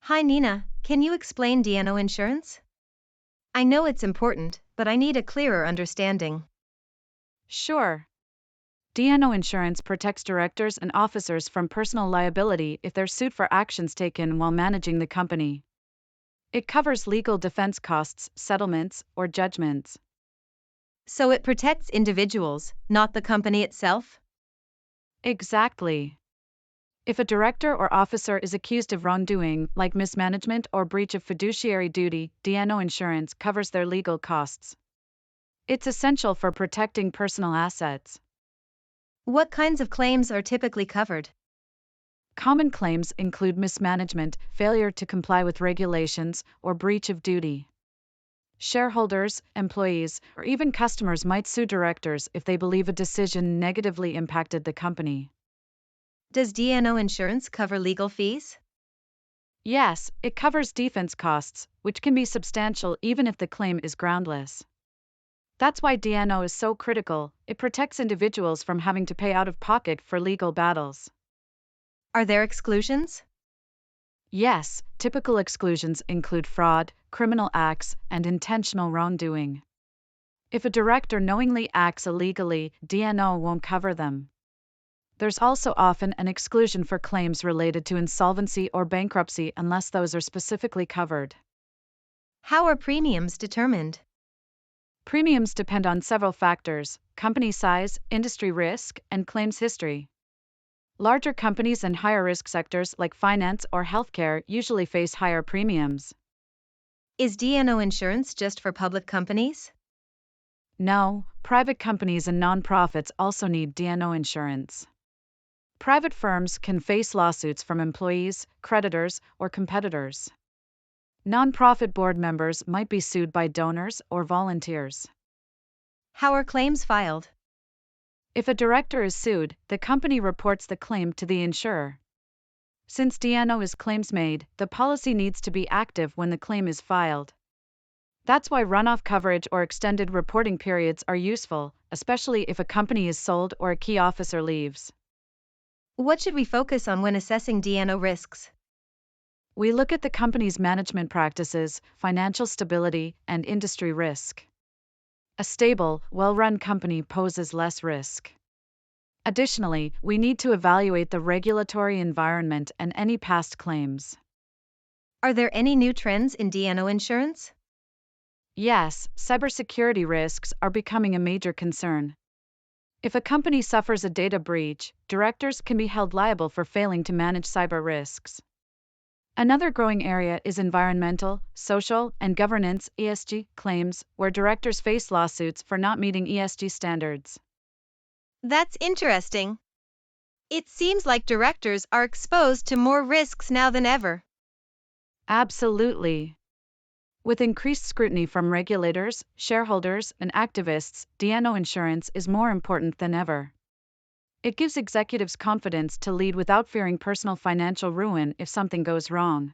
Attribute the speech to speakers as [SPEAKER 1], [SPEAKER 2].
[SPEAKER 1] Hi Nina, can you explain D&O insurance? I know it's important, but I need a clearer understanding.
[SPEAKER 2] Sure. D&O insurance protects directors and officers from personal liability if they're sued for actions taken while managing the company. It covers legal defense costs, settlements, or judgments.
[SPEAKER 1] So it protects individuals, not the company itself?
[SPEAKER 2] Exactly. If a director or officer is accused of wrongdoing, like mismanagement or breach of fiduciary duty, D&O insurance covers their legal costs. It's essential for protecting personal assets.
[SPEAKER 1] What kinds of claims are typically covered?
[SPEAKER 2] Common claims include mismanagement, failure to comply with regulations, or breach of duty. Shareholders, employees, or even customers might sue directors if they believe a decision negatively impacted the company.
[SPEAKER 1] Does D&O insurance cover legal fees?
[SPEAKER 2] Yes, it covers defense costs, which can be substantial even if the claim is groundless. That's why D&O is so critical. It protects individuals from having to pay out of pocket for legal battles.
[SPEAKER 1] Are there exclusions?
[SPEAKER 2] Yes, typical exclusions include fraud, criminal acts, and intentional wrongdoing. If a director knowingly acts illegally, D&O won't cover them. There's also often an exclusion for claims related to insolvency or bankruptcy unless those are specifically covered.
[SPEAKER 1] How are premiums determined?
[SPEAKER 2] Premiums depend on several factors: company size, industry risk, and claims history. Larger companies and higher risk sectors like finance or healthcare usually face higher premiums.
[SPEAKER 1] Is D&O insurance just for public companies?
[SPEAKER 2] No, private companies and nonprofits also need D&O insurance. Private firms can face lawsuits from employees, creditors, or competitors. Nonprofit board members might be sued by donors or volunteers.
[SPEAKER 1] How are claims filed?
[SPEAKER 2] If a director is sued, the company reports the claim to the insurer. Since D&O is claims made, the policy needs to be active when the claim is filed. That's why runoff coverage or extended reporting periods are useful, especially if a company is sold or a key officer leaves.
[SPEAKER 1] What should we focus on when assessing D&O risks?
[SPEAKER 2] We look at the company's management practices, financial stability, and industry risk. A stable, well-run company poses less risk. Additionally, we need to evaluate the regulatory environment and any past claims.
[SPEAKER 1] Are there any new trends in D&O insurance?
[SPEAKER 2] Yes, cybersecurity risks are becoming a major concern. If a company suffers a data breach, directors can be held liable for failing to manage cyber risks. Another growing area is environmental, social, and governance (ESG) claims, where directors face lawsuits for not meeting ESG standards.
[SPEAKER 1] That's interesting. It seems like directors are exposed to more risks now than ever.
[SPEAKER 2] Absolutely. With increased scrutiny from regulators, shareholders, and activists, D&O insurance is more important than ever. It gives executives confidence to lead without fearing personal financial ruin if something goes wrong.